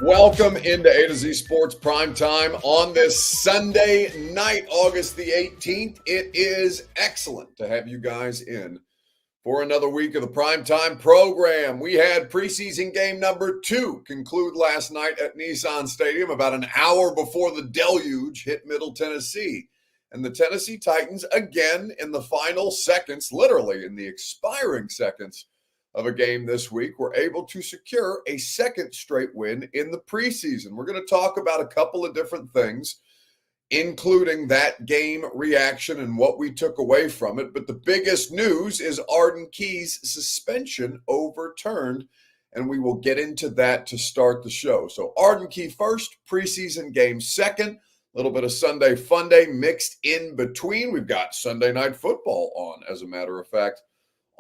Welcome into A to Z Sports Prime Time on this Sunday night, August the 18th. It is excellent to have you guys in for another week of the Prime Time program. We had preseason game number 2 conclude last night at Nissan Stadium about an hour before the deluge hit Middle Tennessee. And the Tennessee Titans, again in the final seconds, literally in the expiring seconds of a game this week, were able to secure a second straight win in the preseason. We're going to talk about a couple of different things, including that game reaction and what we took away from it. But the biggest news is Arden Key's suspension overturned, and we will get into that to start the show. So Arden Key first, preseason game second, a little bit of Sunday fun day mixed in between. We've got Sunday Night Football on, as a matter of fact,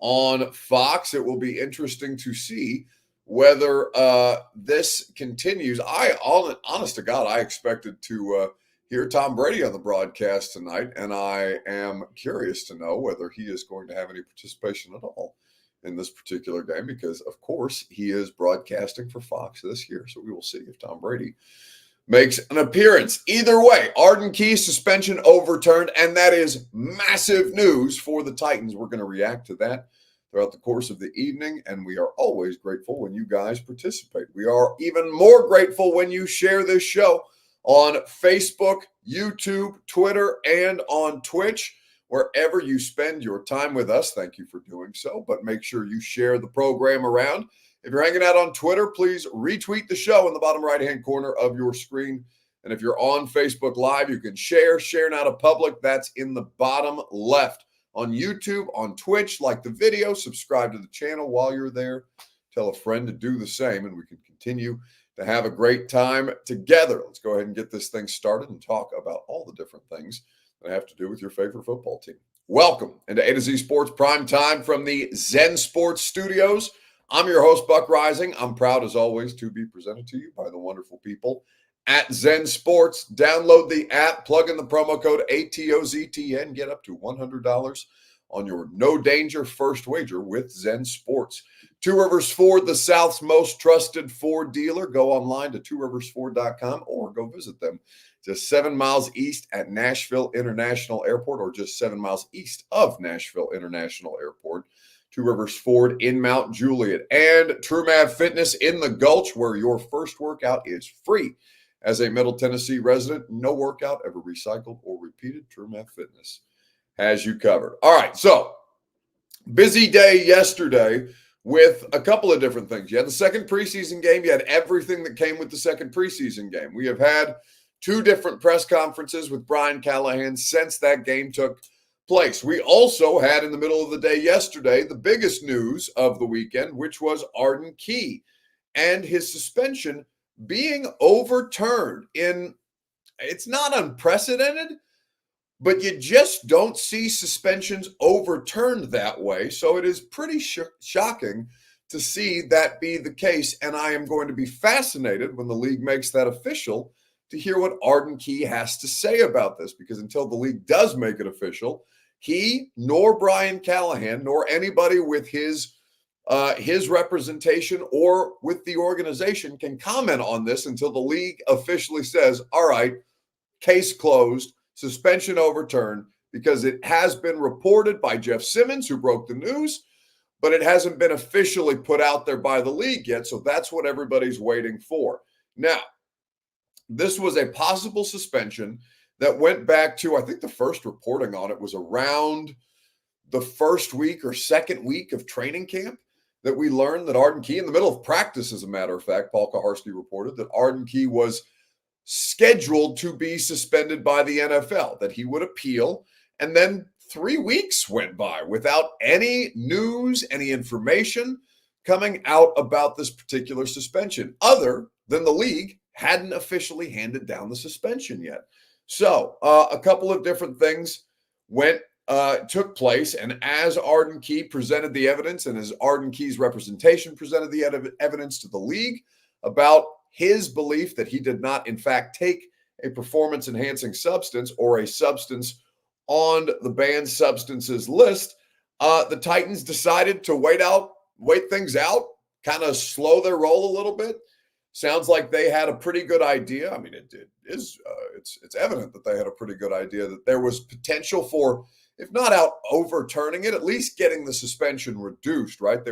on Fox. It will be interesting to see whether this continues. Honest to God, I expected to hear Tom Brady on the broadcast tonight, and I am curious to know whether he is going to have any participation at all in this particular game, because, of course, he is broadcasting for Fox this year. So we will see if Tom Brady makes an appearance. Either way, Arden Key's suspension overturned, and that is massive news for the Titans. We're going to react to that throughout the course of the evening, and we are always grateful when you guys participate. We are even more grateful when you share this show on Facebook, YouTube, Twitter, and on Twitch. Wherever you spend your time with us, thank you for doing so, but make sure you share the program around. If you're hanging out on Twitter, please retweet the show in the bottom right-hand corner of your screen. And if you're on Facebook Live, you can share now to public. That's in the bottom left. On YouTube, on Twitch, like the video, subscribe to the channel while you're there. Tell a friend to do the same, and we can continue to have a great time together. Let's go ahead and get this thing started and talk about all the different things that have to do with your favorite football team. Welcome into A to Z Sports Prime Time from the Zen Sports studios. I'm your host, Buck Rising. I'm proud, as always, to be presented to you by the wonderful people at Zen Sports. Download the app, plug in the promo code ATOZTN, get up to $100 on your no-danger first wager with Zen Sports. Two Rivers Ford, the South's most trusted Ford dealer. Go online to tworiversford.com or go visit them just 7 miles east at Nashville International Airport, or just 7 miles east of Nashville International Airport. Two Rivers Ford in Mount Juliet, and TrueMav Fitness in the Gulch, where your first workout is free. As a Middle Tennessee resident, no workout ever recycled or repeated. TrueMav Fitness has you covered. All right, so busy day yesterday with a couple of different things. You had the second preseason game. You had everything that came with the second preseason game. We have had 2 different press conferences with Brian Callahan since that game took place. We also had, in the middle of the day yesterday, the biggest news of the weekend, which was Arden Key and his suspension being overturned. It's not unprecedented, but you just don't see suspensions overturned that way. So it is pretty shocking to see that be the case. And I am going to be fascinated when the league makes that official to hear what Arden Key has to say about this, because until the league does make it official, he nor Brian Callahan nor anybody with his representation or with the organization can comment on this until the league officially says, all right, case closed, suspension overturned, because it has been reported by Jeff Simmons, who broke the news, but it hasn't been officially put out there by the league yet. So that's what everybody's waiting for. Now, this was a possible suspension that went back to, I think the first reporting on it was around the first week or second week of training camp, that we learned that Arden Key, in the middle of practice, as a matter of fact, Paul Kaharski reported that Arden Key was scheduled to be suspended by the NFL, that he would appeal. And then 3 weeks went by without any news, any information coming out about this particular suspension, other than the league hadn't officially handed down the suspension yet. So a couple of different things took place, and as Arden Key presented the evidence, and as Arden Key's representation presented the evidence to the league about his belief that he did not, in fact, take a performance-enhancing substance or a substance on the banned substances list, the Titans decided to wait things out, kind of slow their roll a little bit. Sounds like they had a pretty good idea. I mean, it's evident that they had a pretty good idea that there was potential for, if not out overturning it, at least getting the suspension reduced, right? They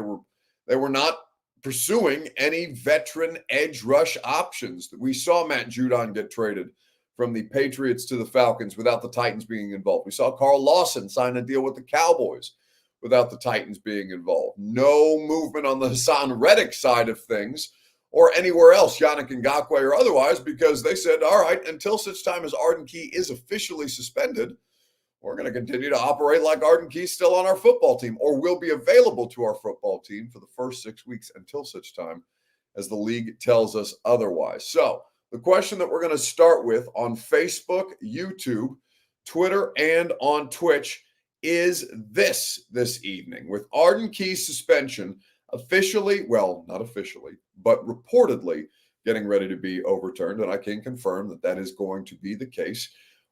were not pursuing any veteran edge rush options. We saw Matt Judon get traded from the Patriots to the Falcons without the Titans being involved. We saw Carl Lawson sign a deal with the Cowboys without the Titans being involved. No movement on the Hassan Reddick side of things or anywhere else, Yannick Ngakoue or otherwise, because they said, all right, until such time as Arden Key is officially suspended, we're going to continue to operate like Arden Key's still on our football team, or will be available to our football team for the first 6 weeks until such time as the league tells us otherwise. So the question that we're going to start with on Facebook, YouTube, Twitter, and on Twitch is this evening. With Arden Key's suspension officially, well, not officially, but reportedly getting ready to be overturned, and I can confirm that that is going to be the case.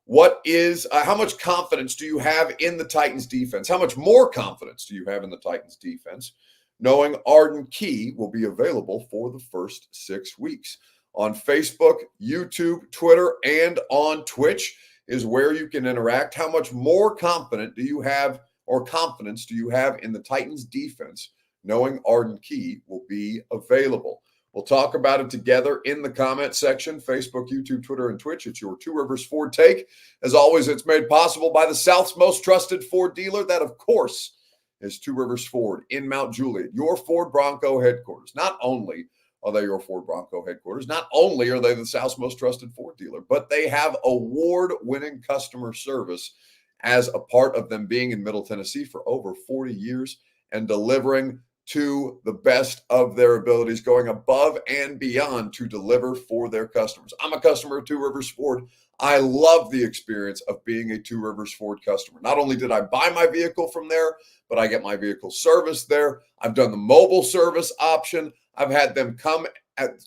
How much confidence do you have in the Titans defense? How much more confidence do you have in the Titans defense, knowing Arden Key will be available for the first 6 weeks? On Facebook, YouTube, Twitter, and on Twitch is where you can interact. How much more confident do you have, or confidence do you have in the Titans defense, knowing Arden Key will be available? We'll talk about it together in the comment section, Facebook, YouTube, Twitter, and Twitch. It's your Two Rivers Ford take. As always, it's made possible by the South's most trusted Ford dealer. That, of course, is Two Rivers Ford in Mount Juliet, your Ford Bronco headquarters. Not only are they your Ford Bronco headquarters, not only are they the South's most trusted Ford dealer, but they have award-winning customer service as a part of them being in Middle Tennessee for over 40 years and delivering to the best of their abilities, going above and beyond to deliver for their customers. I'm a customer of Two Rivers Ford. I love the experience of being a Two Rivers Ford customer. Not only did I buy my vehicle from there, but I get my vehicle serviced there. I've done the mobile service option. I've had them come.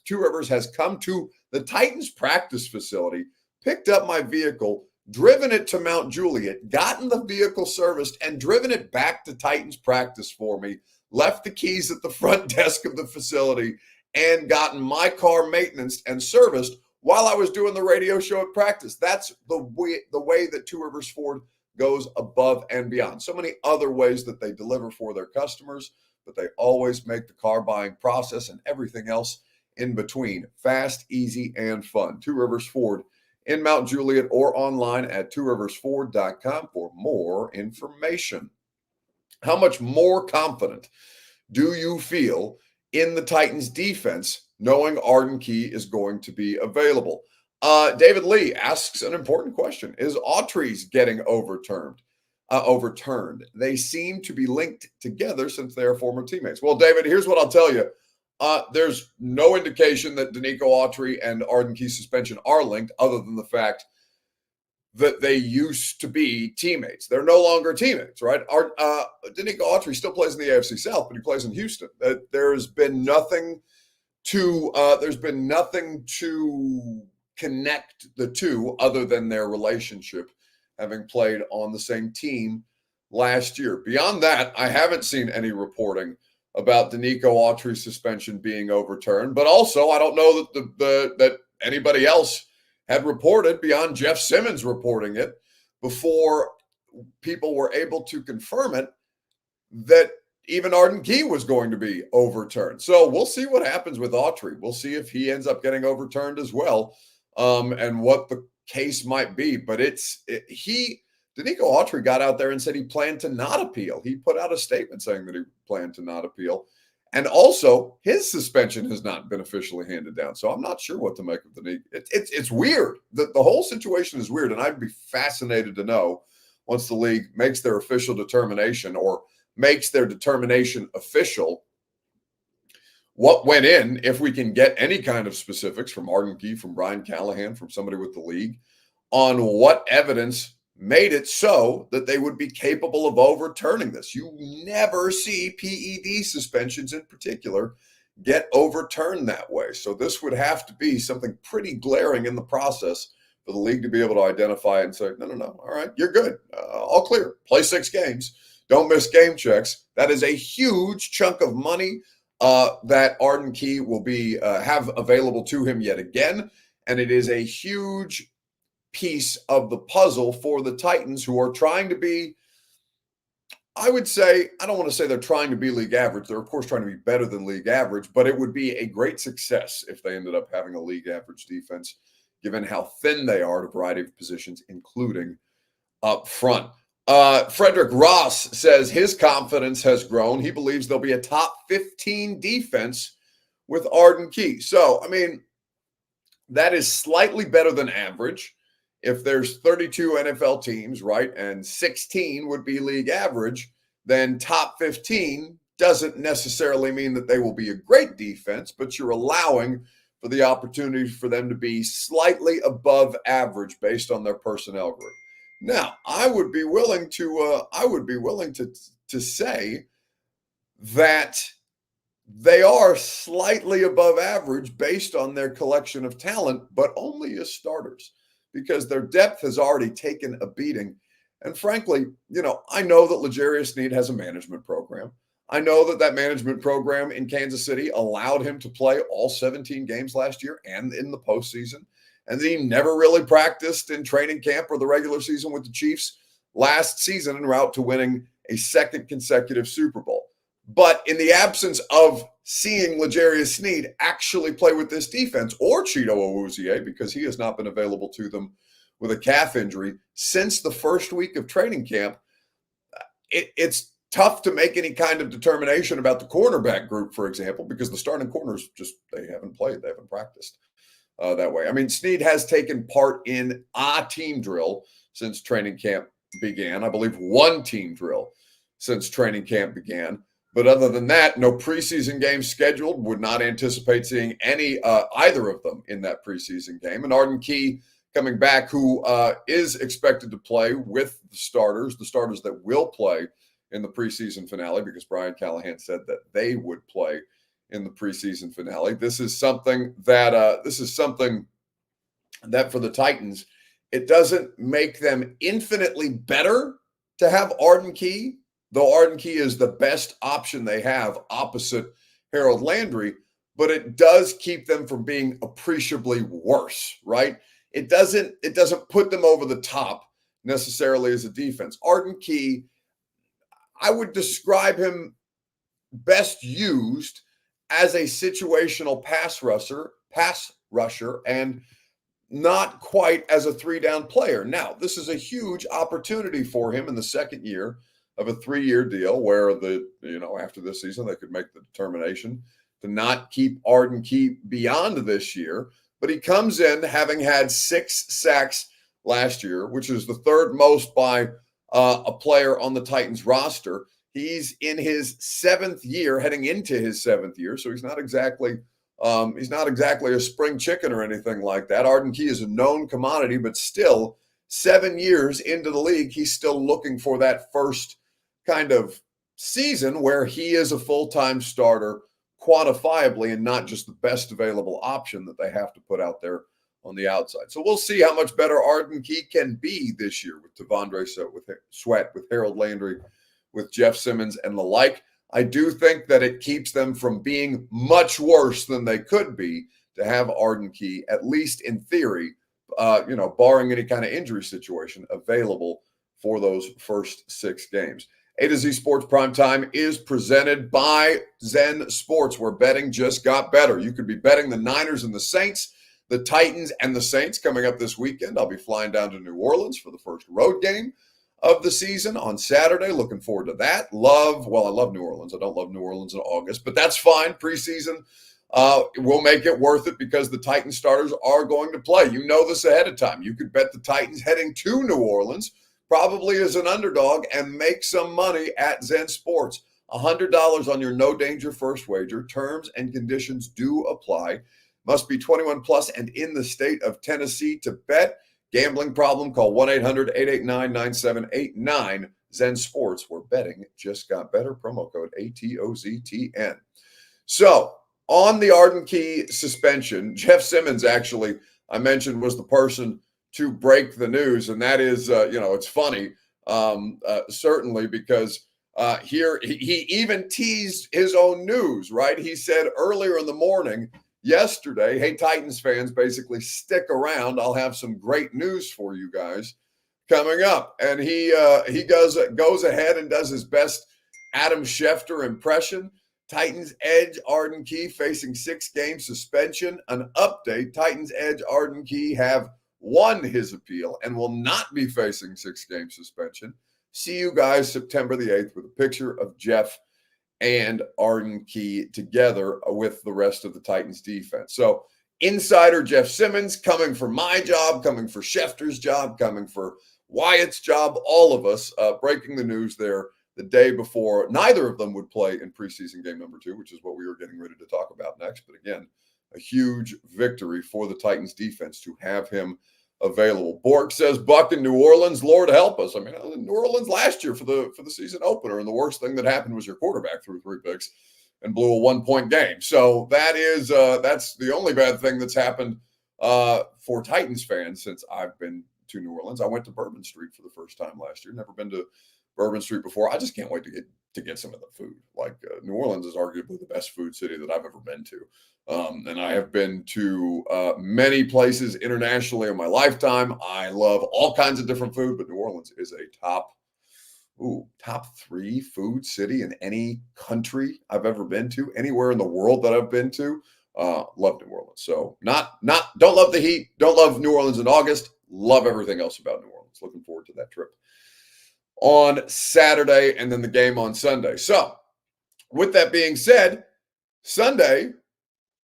Two Rivers has come to the Titans practice facility, picked up my vehicle, driven it to Mount Juliet, gotten the vehicle serviced, and driven it back to Titans practice for me, left the keys at the front desk of the facility, and gotten my car maintenanced and serviced while I was doing the radio show at practice. That's the way that Two Rivers Ford goes above and beyond. So many other ways that they deliver for their customers, but they always make the car buying process and everything else in between fast, easy, and fun. Two Rivers Ford in Mount Juliet, or online at tworiversford.com for more information. How much more confident do you feel in the Titans defense, knowing Arden Key is going to be available? David Lee asks an important question. Is Autry's getting overturned? They seem to be linked together since they are former teammates. Well, David, here's what I'll tell you. There's no indication that Danico Autry and Arden Key's suspension are linked, other than the fact that they used to be teammates. They're no longer teammates, right? Danico Autry still plays in the AFC South, but he plays in Houston. There's been nothing to connect the two other than their relationship, having played on the same team last year. Beyond that, I haven't seen any reporting about Danico Autry's suspension being overturned, but also I don't know that anybody else had reported beyond Jeff Simmons reporting it before people were able to confirm it, that even Arden Key was going to be overturned. So we'll see what happens with Autry. We'll see if he ends up getting overturned as well, and what the case might be. But Danico Autry got out there and said he planned to not appeal. He put out a statement saying that he planned to not appeal. And also, his suspension has not been officially handed down. So I'm not sure what to make of Danico. It's weird. The whole situation is weird. And I'd be fascinated to know, once the league makes their official determination, or makes their determination official, what went in, if we can get any kind of specifics from Arden Key, from Brian Callahan, from somebody with the league, on what evidence made it so that they would be capable of overturning this. You never see PED suspensions in particular get overturned that way. So this would have to be something pretty glaring in the process for the league to be able to identify and say, no, all right, you're good. All clear. Play 6 games. Don't miss game checks. That is a huge chunk of money, that Arden Key will be have available to him yet again, and it is a huge piece of the puzzle for the Titans, who are trying to be, I would say, I don't want to say they're trying to be league average. They're, of course, trying to be better than league average, but it would be a great success if they ended up having a league average defense, given how thin they are at a variety of positions, including up front. Frederick Ross says his confidence has grown. He believes there'll be a top 15 defense with Arden Key. So, I mean, that is slightly better than average. If there's 32 NFL teams, right, and 16 would be league average, then top 15 doesn't necessarily mean that they will be a great defense, but you're allowing for the opportunity for them to be slightly above average based on their personnel group. Now, I would be willing to say that they are slightly above average based on their collection of talent, but only as starters, because their depth has already taken a beating. And frankly, I know that L'Jarius Sneed has a management program. I know that management program in Kansas City allowed him to play all 17 games last year and in the postseason. And he never really practiced in training camp or the regular season with the Chiefs last season en route to winning a second consecutive Super Bowl. But in the absence of seeing L'Jarius Sneed actually play with this defense, or Chido Awuzie, because he has not been available to them with a calf injury since the first week of training camp, it's tough to make any kind of determination about the cornerback group, for example, because the starting corners they haven't played, they haven't practiced that way. I mean, Sneed has taken part in a team drill since training camp began. I believe one team drill since training camp began. But other than that, no preseason games scheduled. Would not anticipate seeing any either of them in that preseason game. And Arden Key coming back, who is expected to play with the starters that will play in the preseason finale, because Brian Callahan said that they would play in the preseason finale. This is something that for the Titans, it doesn't make them infinitely better to have Arden Key, though Arden Key is the best option they have opposite Harold Landry, but it does keep them from being appreciably worse, right? It doesn't put them over the top necessarily as a defense. Arden Key, I would describe him best used as a situational pass rusher, and not quite as a three-down player. Now, this is a huge opportunity for him in the second year of a 3-year deal, where after this season they could make the determination to not keep Arden Key beyond this year. But he comes in having had 6 sacks last year, which is the third most by a player on the Titans roster. He's in his 7th year, heading into his 7th year, so he's not exactly a spring chicken or anything like that. Arden Key is a known commodity, but still 7 years into the league, he's still looking for that first kind of season where he is a full-time starter quantifiably and not just the best available option that they have to put out there on the outside. So we'll see how much better Arden Key can be this year with T'Vondre Sweat, with Harold Landry, with Jeff Simmons and the like. I do think that it keeps them from being much worse than they could be to have Arden Key, at least in theory, barring any kind of injury situation, available for those first 6 games. A to Z Sports Primetime is presented by Zen Sports, where betting just got better. You could be betting the Niners and the Saints, the Titans and the Saints coming up this weekend. I'll be flying down to New Orleans for the first road game of the season on Saturday. Looking forward to that. I love New Orleans. I don't love New Orleans in August, but that's fine. Preseason will make it worth it because the Titans starters are going to play. You know this ahead of time. You could bet the Titans heading to New Orleans, probably as an underdog, and make some money at Zen Sports. $100 on your no danger first wager. Terms and conditions do apply. Must be 21 plus and in the state of Tennessee to bet. Gambling problem? Call 1-800-889-9789. Zen Sports, where betting just got better. Promo code ATOZTN. So, on the Arden Key suspension, Jeff Simmons, actually, I mentioned, was the person to break the news. And that is, it's funny, certainly, because Here, he even teased his own news, right? He said earlier in the morning, yesterday, hey, Titans fans, basically stick around. I'll have some great news for you guys coming up. And he goes ahead and does his best Adam Schefter impression. Titans edge Arden Key facing 6-game suspension. An update, Titans edge Arden Key have won his appeal and will not be facing 6-game suspension. See you guys September the 8th with a picture of Jeff and Arden Key together with the rest of the Titans defense. So insider Jeff Simmons coming for my job, coming for Schefter's job, coming for Wyatt's job, all of us breaking the news there the day before neither of them would play in preseason game number 2, which is what we were getting ready to talk about next. But again, a huge victory for the Titans defense to have him available. Bork says Buck in New Orleans, Lord help us. I mean, I was in New Orleans last year for the season opener, and the worst thing that happened was your quarterback threw 3 picks and blew a 1-point game. So that's the only bad thing that's happened for Titans fans since I've been to New Orleans. I went to Bourbon Street for the first time last year. Never been to Bourbon Street before. I just can't wait to get some of the food. Like New Orleans is arguably the best food city that I've ever been to. And I have been to many places internationally in my lifetime. I love all kinds of different food, but New Orleans is a top 3 food city in any country I've ever been to, anywhere in the world that I've been to. Love New Orleans. So don't love the heat, don't love New Orleans in August, love everything else about New Orleans. Looking forward to that trip on Saturday and then the game on Sunday. So with that being said, Sunday,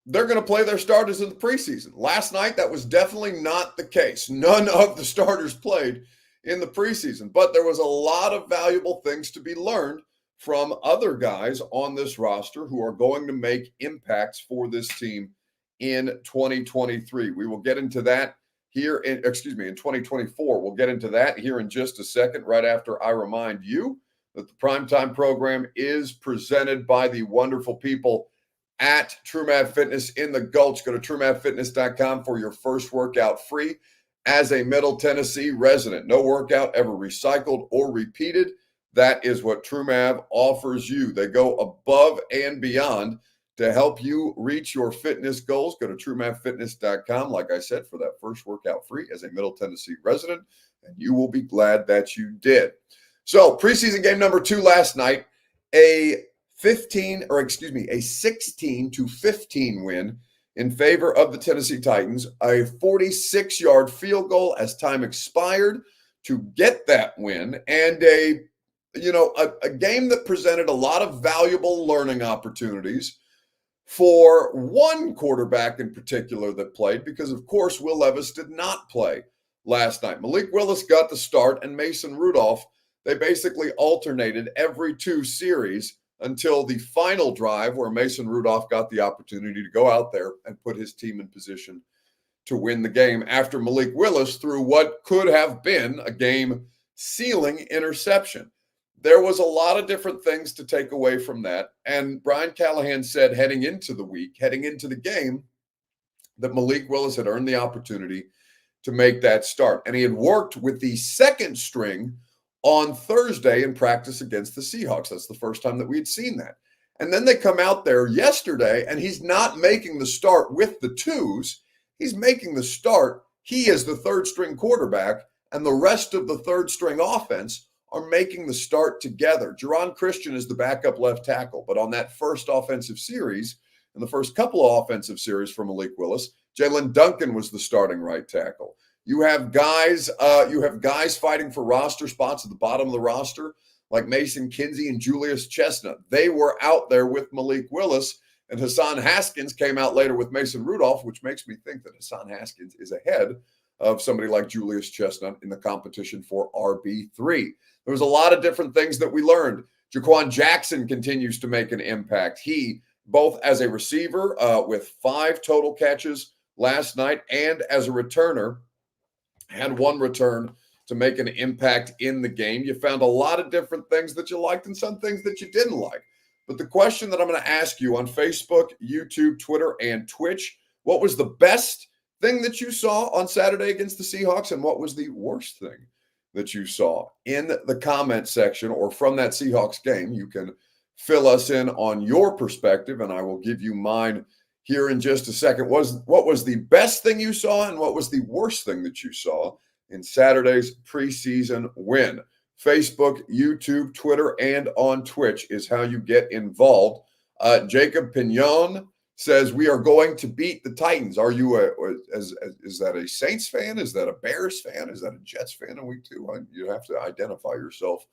they're going to play their starters in the preseason. Last night, that was definitely not the case. None of the starters played in the preseason, but there was a lot of valuable things to be learned from other guys on this roster who are going to make impacts for this team in 2023. We will get into that here in 2024. We'll get into that here in just a second, right after I remind you that the Primetime program is presented by the wonderful people at TrueMav Fitness in the Gulch. Go to TrueMavFitness.com for your first workout free as a Middle Tennessee resident. No workout ever recycled or repeated. That is what TrueMav offers you. They go above and beyond to help you reach your fitness goals. Go to TrueMavFitness.com, like I said, for that first workout free as a Middle Tennessee resident, and you will be glad that you did. So preseason game number 2 last night, a 16-15 win in favor of the Tennessee Titans, a 46-yard field goal as time expired to get that win, and a game that presented a lot of valuable learning opportunities for one quarterback in particular that played, because of course Will Levis did not play last night. Malik Willis got the start, and Mason Rudolph, they basically alternated every 2 series until the final drive where Mason Rudolph got the opportunity to go out there and put his team in position to win the game after Malik Willis threw what could have been a game-sealing interception. There was a lot of different things to take away from that. And Brian Callahan said heading into the game, that Malik Willis had earned the opportunity to make that start. And he had worked with the second string on Thursday in practice against the Seahawks. That's the first time that we had seen that. And then they come out there yesterday, and he's not making the start with the 2s. He's making the start. He is the third string quarterback, and the rest of the third string offense are making the start together. Jerron Christian is the backup left tackle, but on that first offensive series, in the first couple of offensive series for Malik Willis, Jalen Duncan was the starting right tackle. You have guys fighting for roster spots at the bottom of the roster, like Mason Kinsey and Julius Chestnut. They were out there with Malik Willis, and Hassan Haskins came out later with Mason Rudolph, which makes me think that Hassan Haskins is ahead of somebody like Julius Chestnut in the competition for RB3. There was a lot of different things that we learned. Jaquan Jackson continues to make an impact. He, both as a receiver with 5 total catches last night and as a returner, had 1 return to make an impact in the game. You found a lot of different things that you liked and some things that you didn't like. But the question that I'm going to ask you on Facebook, YouTube, Twitter, and Twitch, what was the best thing that you saw on Saturday against the Seahawks, and what was the worst thing that you saw in the comment section or from that Seahawks game. You can fill us in on your perspective, and I will give you mine here in just a second. What was the best thing you saw and what was the worst thing that you saw in Saturday's preseason win? Facebook, YouTube, Twitter, and on Twitch is how you get involved. Jacob Pignon says, we are going to beat the Titans. Are you is that a Saints fan? Is that a Bears fan? Is that a Jets fan in week 2? You have to identify yourself,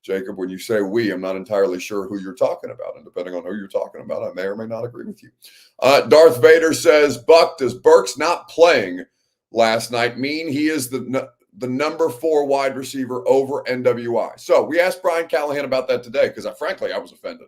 Jacob. When you say we, I'm not entirely sure who you're talking about. And depending on who you're talking about, I may or may not agree with you. Darth Vader says, Buck, does Burks not playing last night mean he is the number 4 wide receiver over NWI? So we asked Brian Callahan about that today because frankly, I was offended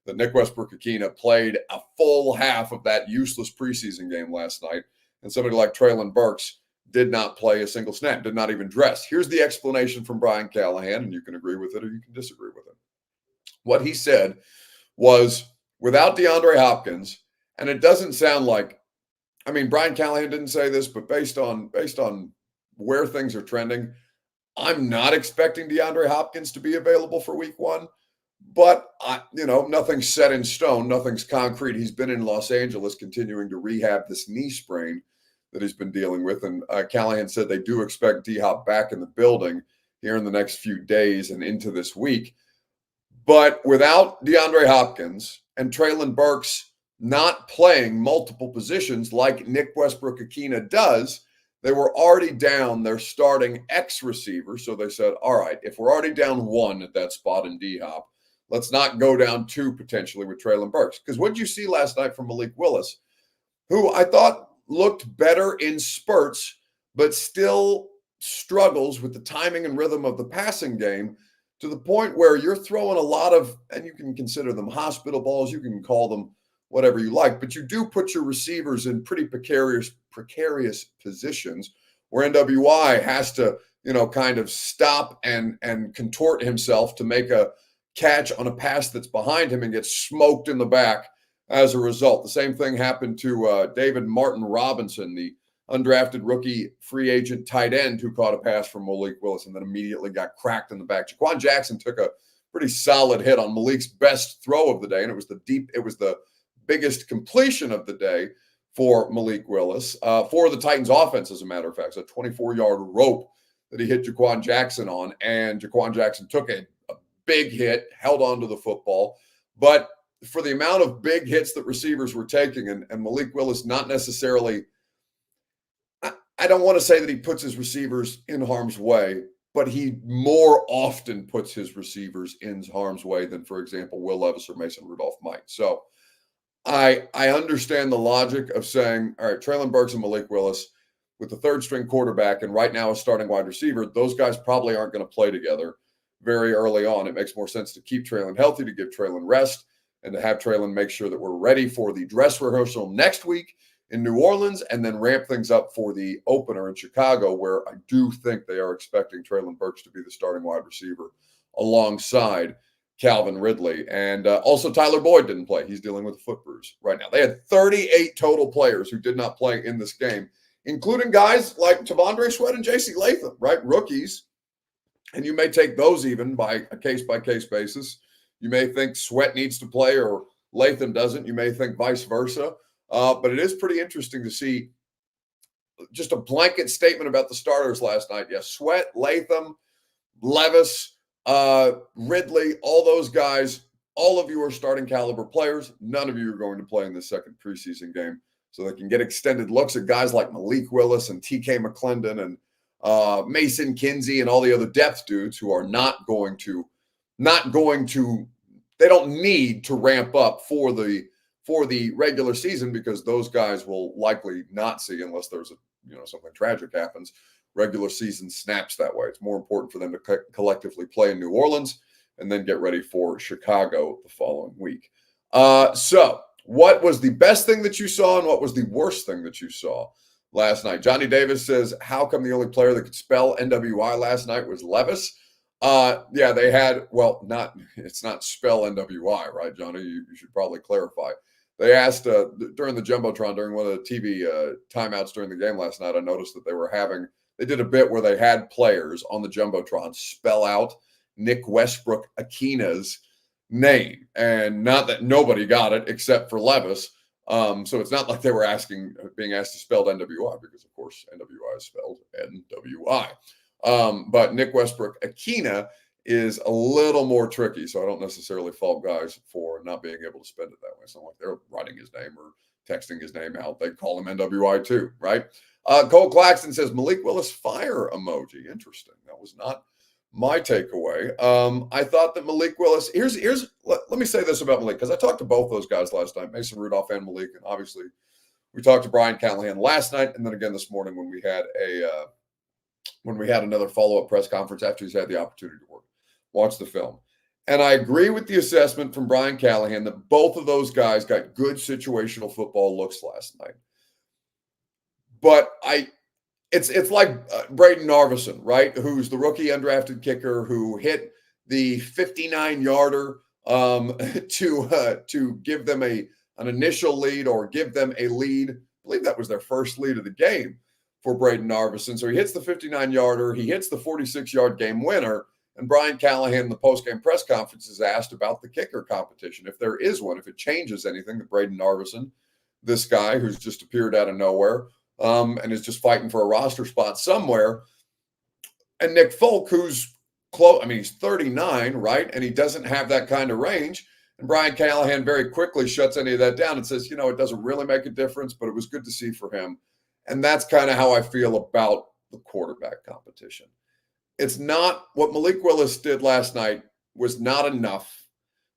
that Nick Westbrook-Akina played a full half of that useless preseason game last night, and somebody like Treylon Burks did not play a single snap, did not even dress. Here's the explanation from Brian Callahan, and you can agree with it or you can disagree with it. What he said was, without DeAndre Hopkins, and it doesn't sound like, I mean, Brian Callahan didn't say this, but based on where things are trending, I'm not expecting DeAndre Hopkins to be available for week 1. But, nothing's set in stone. Nothing's concrete. He's been in Los Angeles continuing to rehab this knee sprain that he's been dealing with. And Callahan said they do expect D-Hop back in the building here in the next few days and into this week. But without DeAndre Hopkins and Treylon Burks not playing multiple positions like Nick Westbrook-Akina does, they were already down their starting X receiver. So they said, all right, if we're already down 1 at that spot in D-Hop, let's not go down 2 potentially with Treylon Burks. Because what did you see last night from Malik Willis, who I thought looked better in spurts, but still struggles with the timing and rhythm of the passing game to the point where you're throwing a lot of, and you can consider them hospital balls, you can call them whatever you like, but you do put your receivers in pretty precarious positions where NWI has to, kind of stop and contort himself to make a catch on a pass that's behind him and gets smoked in the back as a result. The same thing happened to David Martin Robinson, the undrafted rookie free agent tight end who caught a pass from Malik Willis and then immediately got cracked in the back. Jaquan Jackson took a pretty solid hit on Malik's best throw of the day, and it was the biggest completion of the day for Malik Willis, for the Titans offense, as a matter of fact. It's a 24-yard rope that he hit Jaquan Jackson on, and Jaquan Jackson took a big hit, held on to the football. But for the amount of big hits that receivers were taking, and Malik Willis not necessarily, I don't want to say that he puts his receivers in harm's way, but he more often puts his receivers in harm's way than, for example, Will Levis or Mason Rudolph might. So I understand the logic of saying, all right, Treylon Burks and Malik Willis with the third-string quarterback and right now a starting wide receiver, those guys probably aren't going to play together very early on. It makes more sense to keep Treylon healthy, to give Treylon rest, and to have Treylon make sure that we're ready for the dress rehearsal next week in New Orleans and then ramp things up for the opener in Chicago, where I do think they are expecting Treylon Burks to be the starting wide receiver alongside Calvin Ridley. And also Tyler Boyd didn't play. He's dealing with a foot bruise right now. They had 38 total players who did not play in this game, including guys like Tavondre Sweat and J.C. Latham, right? Rookies. And you may take those even by a case-by-case basis. You may think Sweat needs to play or Latham doesn't. You may think vice versa. But it is pretty interesting to see just a blanket statement about the starters last night. Yes, Sweat, Latham, Levis, Ridley, all those guys, all of you are starting caliber players. None of you are going to play in the second preseason game. So they can get extended looks at guys like Malik Willis and TK McClendon and Mason Kinsey and all the other depth dudes who are not going to, they don't need to ramp up for the regular season because those guys will likely not see, unless there's something tragic happens, regular season snaps that way. It's more important for them to collectively play in New Orleans and then get ready for Chicago the following week. So what was the best thing that you saw and what was the worst thing that you saw last night? Johnny Davis says, how come the only player that could spell NWI last night was Levis? Yeah, they had, it's not spell NWI, right, Johnny? You should probably clarify. They asked during the Jumbotron, during one of the TV timeouts during the game last night, I noticed that they they did a bit where they had players on the Jumbotron spell out Nick Westbrook Akina's name. And not that nobody got it except for Levis. So it's not like they were being asked to spell NWI, because of course NWI is spelled NWI. But Nick Westbrook Akina is a little more tricky, so I don't necessarily fault guys for not being able to spend it that way. It's not like they're writing his name or texting his name out. They call him NWI too, right? Cole Claxton says Malik Willis fire emoji. Interesting. That was not my takeaway. I thought that Malik Willis, let me say this about Malik, because I talked to both those guys last night, Mason Rudolph and Malik, and obviously we talked to Brian Callahan last night, and then again this morning when we had another follow-up press conference after he's had the opportunity to watch the film. And I agree with the assessment from Brian Callahan that both of those guys got good situational football looks last night. But it's like Braden Narveson, right? Who's the rookie undrafted kicker who hit the 59-yarder to give them an initial lead, or give them a lead. I believe that was their first lead of the game for Braden Narveson. So he hits the 59-yarder, he hits the 46-yard game winner, and Brian Callahan in the postgame press conference is asked about the kicker competition, if there is one, if it changes anything that Braden Narveson, this guy who's just appeared out of nowhere and is just fighting for a roster spot somewhere, and Nick Folk, who's close, he's 39, right? And he doesn't have that kind of range. And Brian Callahan very quickly shuts any of that down and says, it doesn't really make a difference, but it was good to see for him. And that's kind of how I feel about the quarterback competition. It's not what Malik Willis did last night was not enough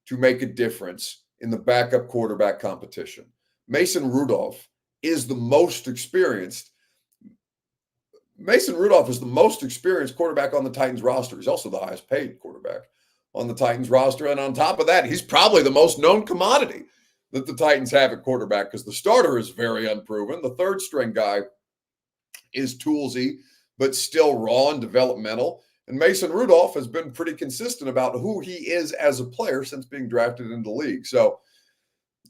to make a difference in the backup quarterback competition. Mason Rudolph is the most experienced. Mason Rudolph is the most experienced quarterback on the Titans roster. He's also the highest paid quarterback on the Titans roster. And on top of that, he's probably the most known commodity that the Titans have at quarterback, because the starter is very unproven. The third string guy is toolsy, but still raw and developmental. And Mason Rudolph has been pretty consistent about who he is as a player since being drafted into the league. So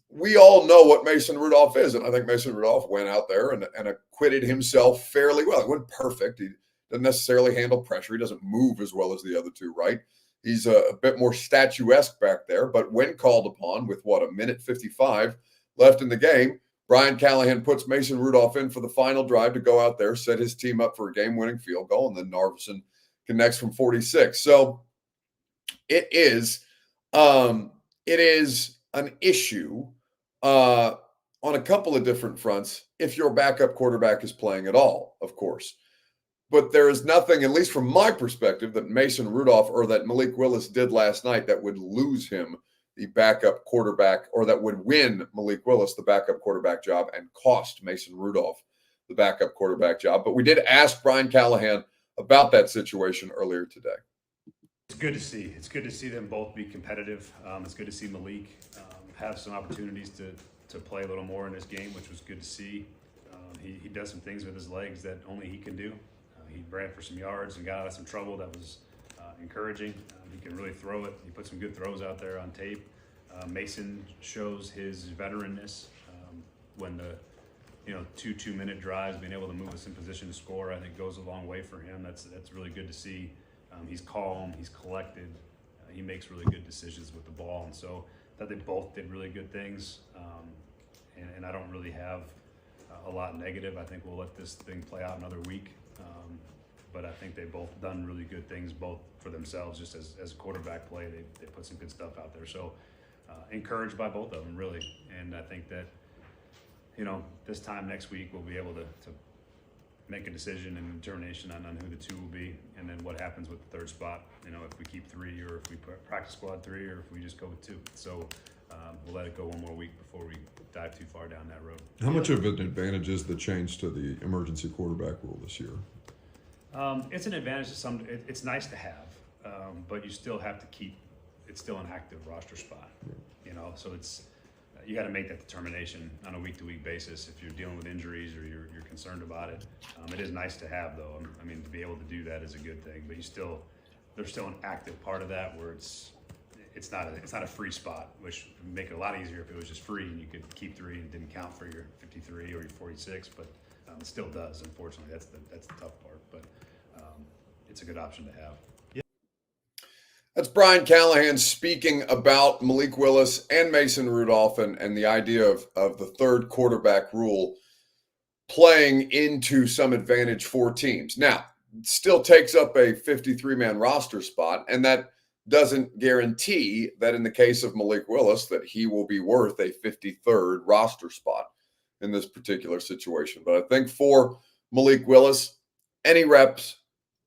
we all know what Mason Rudolph is. And I think Mason Rudolph went out there and acquitted himself fairly well. He wasn't perfect. He doesn't necessarily handle pressure. He doesn't move as well as the other two, right? He's a bit more statuesque back there. But when called upon with, a minute 55 left in the game, Brian Callahan puts Mason Rudolph in for the final drive to go out there, set his team up for a game-winning field goal, and then Narveson connects from 46. So it is an issue on a couple of different fronts if your backup quarterback is playing at all, of course. But there is nothing, at least from my perspective, that Mason Rudolph or that Malik Willis did last night that would lose him the backup quarterback, or that would win Malik Willis the backup quarterback job and cost Mason Rudolph the backup quarterback job. But we did ask Brian Callahan about that situation earlier today. It's good to see. It's good to see them both be competitive. It's good to see Malik have some opportunities to play a little more in this game, which was good to see. He does some things with his legs that only he can do. He ran for some yards and got out of some trouble. That was encouraging. He can really throw it. He put some good throws out there on tape. Mason shows his veteranness when the 2-minute drives, being able to move us in position to score, I think goes a long way for him. That's really good to see. He's calm, he's collected, he makes really good decisions with the ball, and so I thought they both did really good things. And I don't really have a lot negative. I think we'll let this thing play out another week. But I think they've both done really good things, both for themselves, just as a quarterback play. They put some good stuff out there. So encouraged by both of them, really. And I think that, this time next week we'll be able to make a decision and determination on who the two will be, and then what happens with the third spot. If we keep 3, or if we practice squad 3, or if we just go with 2. So we'll let it go one more week before we dive too far down that road. How much of an advantage is the change to the emergency quarterback rule this year? It's an advantage to some. It's nice to have, but you still have to keep. It's still an active roster spot, So it's you got to make that determination on a week-to-week basis if you're dealing with injuries or you're concerned about it. It is nice to have, though. To be able to do that is a good thing. But there's still an active part of that where it's not a free spot, which would make it a lot easier if it was just free and you could keep 3 and didn't count for your 53 or your 46. But It still does, unfortunately. That's the tough part, but it's a good option to have. That's Brian Callahan speaking about Malik Willis and Mason Rudolph and the idea of the third quarterback rule playing into some advantage for teams. Now, it still takes up a 53-man roster spot, and that doesn't guarantee that in the case of Malik Willis that he will be worth a 53rd roster spot in this particular situation. But I think for Malik Willis, any reps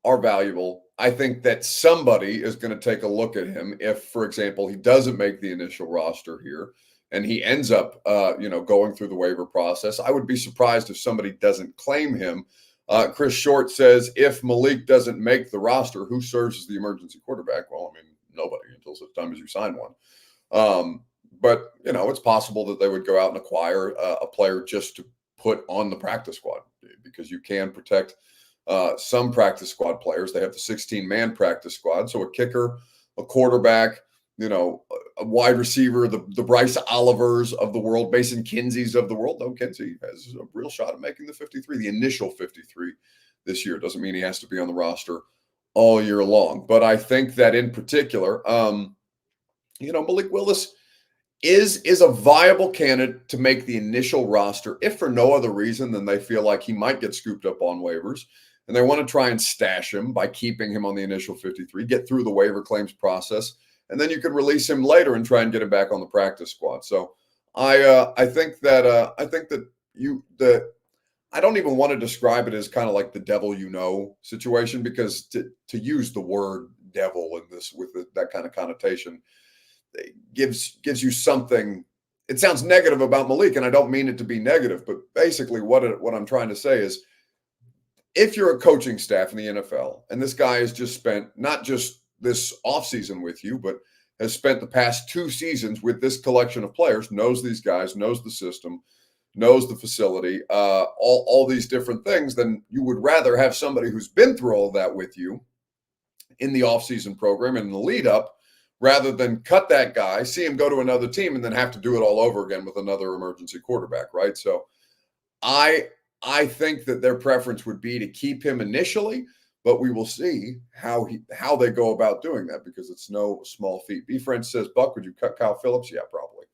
are valuable. I think that somebody is going to take a look at him if, for example, he doesn't make the initial roster here and he ends up, going through the waiver process. I would be surprised if somebody doesn't claim him. Chris Short says, if Malik doesn't make the roster, who serves as the emergency quarterback? Well, I mean, nobody until such time as you sign one. But, it's possible that they would go out and acquire a player just to put on the practice squad because you can protect some practice squad players. They have the 16-man practice squad. So a kicker, a quarterback, a wide receiver, the Bryce Olivers of the world, Mason Kinsey's of the world. Though Kinsey has a real shot at making the 53, the initial 53 this year. Doesn't mean he has to be on the roster all year long. But I think that in particular, Malik Willis is a viable candidate to make the initial roster, if for no other reason than they feel like he might get scooped up on waivers. And they want to try and stash him by keeping him on the initial 53, get through the waiver claims process, and then you could release him later and try and get him back on the practice squad. So I think that I don't even want to describe it as kind of like the devil situation, because to use the word devil in this with that kind of connotation gives you something. It sounds negative about Malik, and I don't mean it to be negative, but basically what I'm trying to say is, if you're a coaching staff in the NFL and this guy has just spent not just this offseason with you, but has spent the past 2 seasons with this collection of players, knows these guys, knows the system, knows the facility, all these different things, then you would rather have somebody who's been through all of that with you in the offseason program and in the lead up, rather than cut that guy, see him go to another team, and then have to do it all over again with another emergency quarterback, right? So I think that their preference would be to keep him initially, but we will see how they go about doing that, because it's no small feat. B. French says, Buck, would you cut Kyle Phillips? Yeah, probably.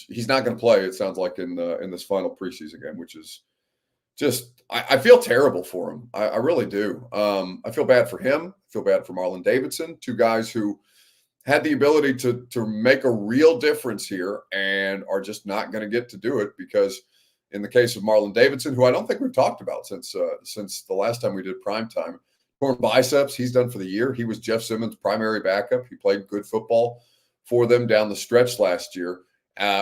He's not going to play, it sounds like, in this final preseason game, which is just, I feel terrible for him. I really do. I feel bad for him. I feel bad for Marlon Davidson, 2 guys who had the ability to make a real difference here and are just not going to get to do it, because in the case of Marlon Davidson, who I don't think we've talked about since the last time we did primetime, torn biceps, he's done for the year. He was Jeff Simmons' primary backup. He played good football for them down the stretch last year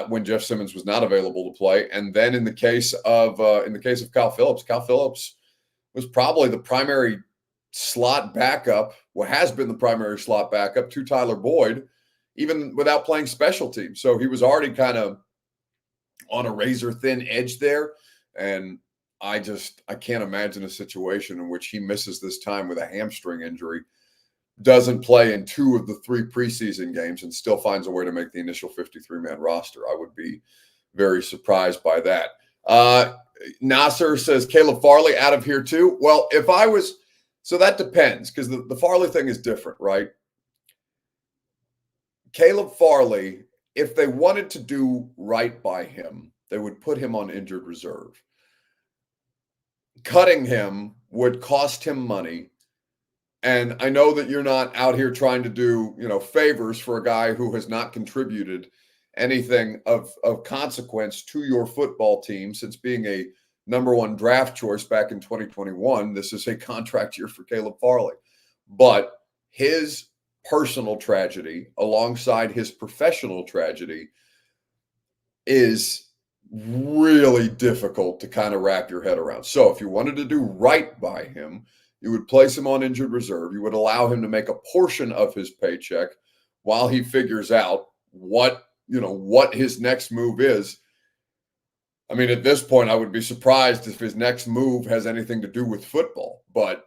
when Jeff Simmons was not available to play. And then in the case of Kyle Phillips was probably the primary slot backup, has been the primary slot backup to Tyler Boyd, even without playing special teams. So he was already kind of on a razor thin edge there. And I can't imagine a situation in which he misses this time with a hamstring injury, doesn't play in 2 of the 3 preseason games, and still finds a way to make the initial 53-man roster. I would be very surprised by that. Nasser says, Caleb Farley out of here too. Well, so that depends, because the Farley thing is different, right? Caleb Farley, if they wanted to do right by him, they would put him on injured reserve. Cutting him would cost him money. And I know that you're not out here trying to do, favors for a guy who has not contributed anything of consequence to your football team since being a number 1 draft choice back in 2021. This is a contract year for Caleb Farley. But his personal tragedy alongside his professional tragedy is really difficult to kind of wrap your head around. So if you wanted to do right by him, you would place him on injured reserve. You would allow him to make a portion of his paycheck while he figures out what his next move is. I mean, at this point, I would be surprised if his next move has anything to do with football. But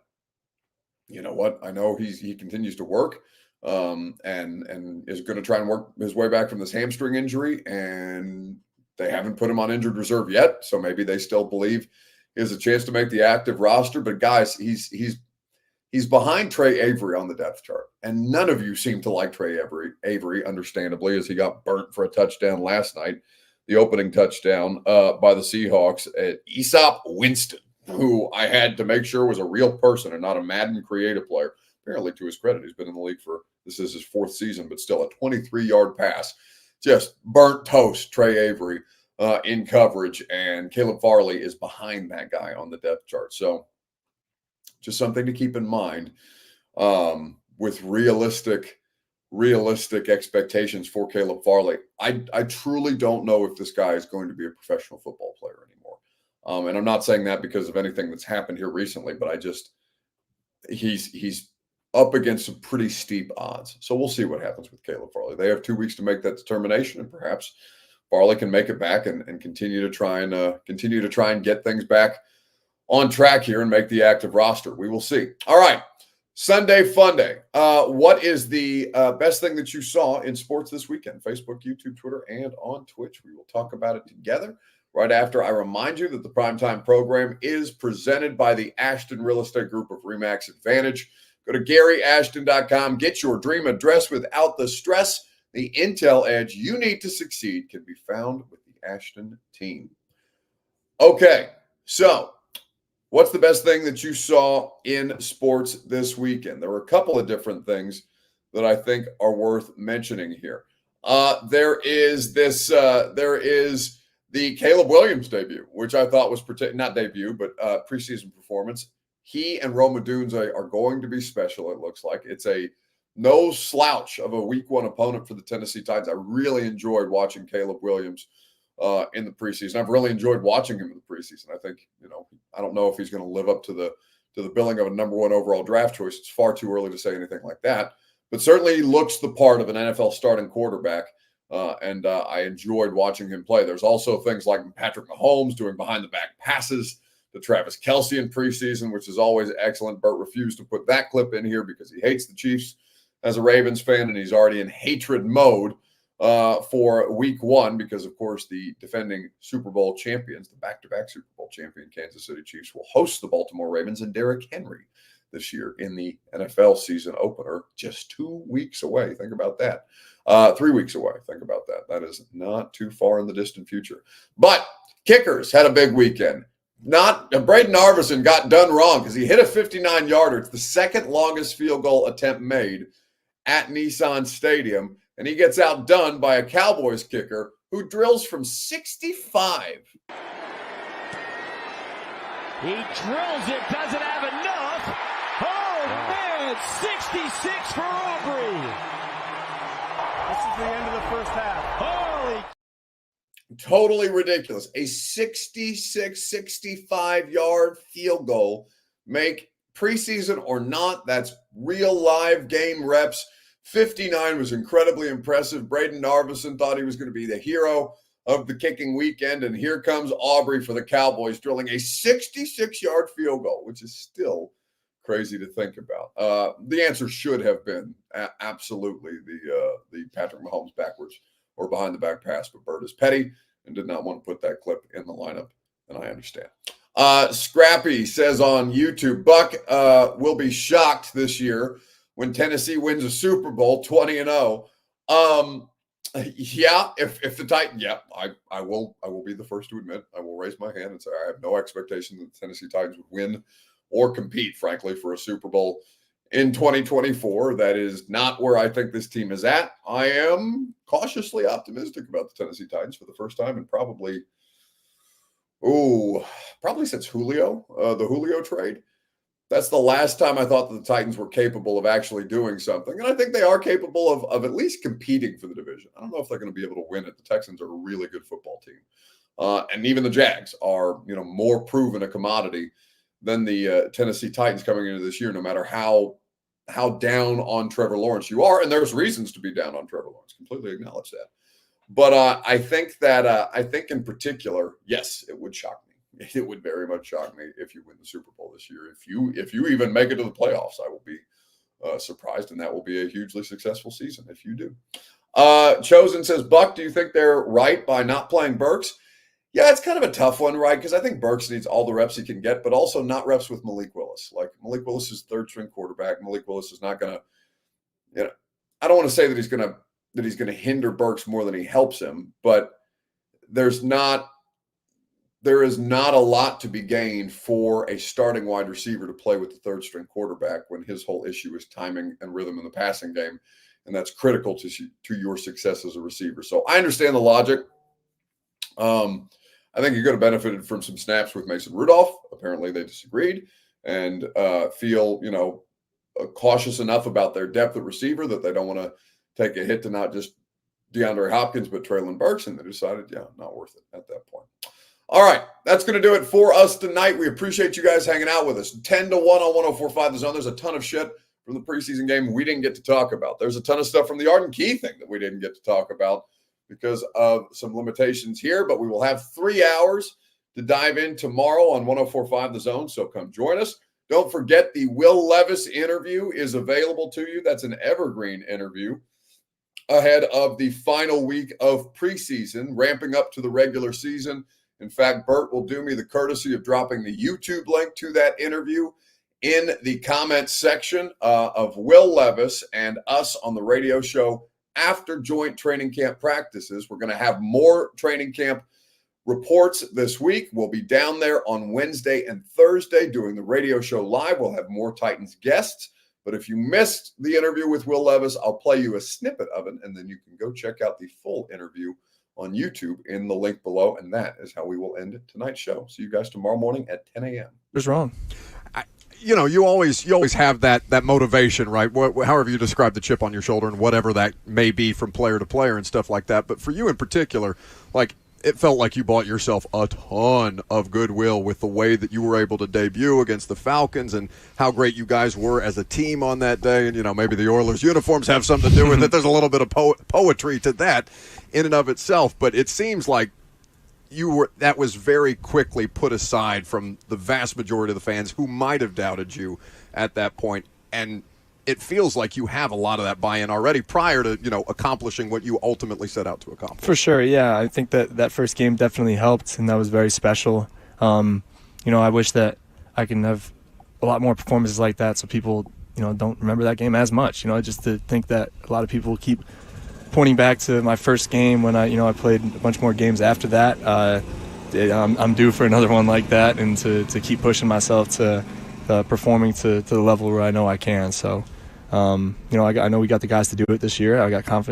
you know what? I know he continues to work and is going to try and work his way back from this hamstring injury. And They haven't put him on injured reserve yet, so maybe they still believe he has a chance to make the active roster. But guys, he's behind Trey Avery on the depth chart, and none of you seem to like Trey Avery, understandably, as he got burnt for a touchdown last night, the opening touchdown by the Seahawks. Aesop Winston, who I had to make sure was a real person and not a Madden creative player. Apparently, to his credit, he's been in the league this is his 4th season, but still a 23-yard pass. Just burnt toast, Trey Avery in coverage, and Caleb Farley is behind that guy on the depth chart. So just something to keep in mind with realistic expectations for Caleb Farley. I truly don't know if this guy is going to be a professional football player anymore. And I'm not saying that because of anything that's happened here recently, but he's up against some pretty steep odds. So we'll see what happens with Caleb Farley. They have 2 weeks to make that determination, and perhaps Farley can make it back and continue to try and get things back on track here and make the active roster. We will see. All right. Sunday Fun Day. What is the best thing that you saw in sports this weekend? Facebook, YouTube, Twitter, and on Twitch. We will talk about it together right after I remind you that the Primetime program is presented by the Ashton Real Estate Group of RE/MAX Advantage. Go to GaryAshton.com. Get your dream address without the stress. The intel edge you need to succeed can be found with the Ashton team. Okay, so what's the best thing that you saw in sports this weekend? There were a couple of different things that I think are worth mentioning here. There is the Caleb Williams debut, which I thought was not debut, but preseason performance. He and Rome Odunze are going to be special, it looks like. It's a no slouch of a week 1 opponent for the Tennessee Titans. I really enjoyed watching Caleb Williams in the preseason. I've really enjoyed watching him in the preseason. I think, I don't know if he's going to live up to the billing of a number 1 overall draft choice. It's far too early to say anything like that. But certainly he looks the part of an NFL starting quarterback, and I enjoyed watching him play. There's also things like Patrick Mahomes doing behind-the-back passes to Travis Kelce in preseason, which is always excellent. Bert refused to put that clip in here because he hates the Chiefs as a Ravens fan, and he's already in hatred mode for week 1 because, of course, the defending Super Bowl champions, the back-to-back Super Bowl champion Kansas City Chiefs, will host the Baltimore Ravens and Derrick Henry this year in the NFL season opener, just 2 weeks away. Think about that. 3 weeks away. Think about that. That is not too far in the distant future. But kickers had a big weekend. Braden Arvison got done wrong because he hit a 59-yarder. It's the second longest field goal attempt made at Nissan Stadium, and he gets outdone by a Cowboys kicker who drills from 65. He drills it, doesn't have enough. Oh, man, 66 for Aubrey. This is the end of the first half. Holy. Totally ridiculous. A 65-yard field goal. Make preseason or not, that's real live game reps. 59 was incredibly impressive. Braden Arvison thought he was going to be the hero of the kicking weekend, and here comes Aubrey for the Cowboys drilling a 66-yard field goal, which is still crazy to think about. The answer should have been absolutely the Patrick Mahomes backwards or behind the back pass, but Bert is petty and did not want to put that clip in the lineup, and I understand. Scrappy says on YouTube, Buck will be shocked this year when Tennessee wins a Super Bowl 20-0. Yeah, if the Titans, I will be the first to admit, I will raise my hand and say I have no expectation that the Tennessee Titans would win or compete, frankly, for a Super Bowl in 2024. That is not where I think this team is at. I am cautiously optimistic about the Tennessee Titans for the first time in probably since Julio, the Julio trade. That's the last time I thought that the Titans were capable of actually doing something. And I think they are capable of at least competing for the division. I don't know if they're going to be able to win it. The Texans are a really good football team. And even the Jags are, more proven a commodity than the Tennessee Titans coming into this year, no matter how down on Trevor Lawrence you are. And there's reasons to be down on Trevor Lawrence. Completely acknowledge that. But I think in particular, yes, it would shock me. It would very much shock me if you win the Super Bowl this year. If you even make it to the playoffs, I will be surprised, and that will be a hugely successful season if you do. Chosen says, Buck, do you think they're right by not playing Burks? Yeah, it's kind of a tough one, right? Because I think Burks needs all the reps he can get, but also not reps with Malik Willis. Like, Malik Willis is third-string quarterback. Malik Willis is not going to, I don't want to say that he's going to hinder Burks more than he helps him, but there is not a lot to be gained for a starting wide receiver to play with the third-string quarterback when his whole issue is timing and rhythm in the passing game, and that's critical to your success as a receiver. So I understand the logic. I think he could have benefited from some snaps with Mason Rudolph. Apparently they disagreed and feel, cautious enough about their depth at receiver that they don't want to take a hit to not just DeAndre Hopkins, but Treylon Burks, and they decided, not worth it at that point. All right, that's going to do it for us tonight. We appreciate you guys hanging out with us. 10-1 on 104.5 The Zone. There's a ton of shit from the preseason game we didn't get to talk about. There's a ton of stuff from the Arden Key thing that we didn't get to talk about because of some limitations here, but we will have 3 hours to dive in tomorrow on 104.5 The Zone, so come join us. Don't forget the Will Levis interview is available to you. That's an evergreen interview ahead of the final week of preseason, ramping up to the regular season. In fact, Bert will do me the courtesy of dropping the YouTube link to that interview in the comments section of Will Levis and us on the radio show after joint training camp practices. We're going to have more training camp reports this week. We'll be down there on Wednesday and Thursday doing the radio show live. We'll have more Titans guests. But if you missed the interview with Will Levis, I'll play you a snippet of it, and then you can go check out the full interview on YouTube in the link below. And that is how we will end tonight's show. See you guys tomorrow morning at 10 a.m. What's wrong? You always have that motivation, right? However you describe the chip on your shoulder and whatever that may be from player to player and stuff like that. But for you in particular, it felt like you bought yourself a ton of goodwill with the way that you were able to debut against the Falcons and how great you guys were as a team on that day. And, maybe the Oilers uniforms have something to do with it. There's a little bit of poetry to that in and of itself. But it seems like that was very quickly put aside from the vast majority of the fans who might have doubted you at that point. And it feels like you have a lot of that buy-in already prior to, accomplishing what you ultimately set out to accomplish. For sure, yeah. I think that first game definitely helped, and that was very special. I wish that I can have a lot more performances like that so people, don't remember that game as much. Just to think that a lot of people keep pointing back to my first game when I played a bunch more games after that. I'm due for another one like that, and to keep pushing myself to performing to the level where I know I can. So, I know we got the guys to do it this year. I got confidence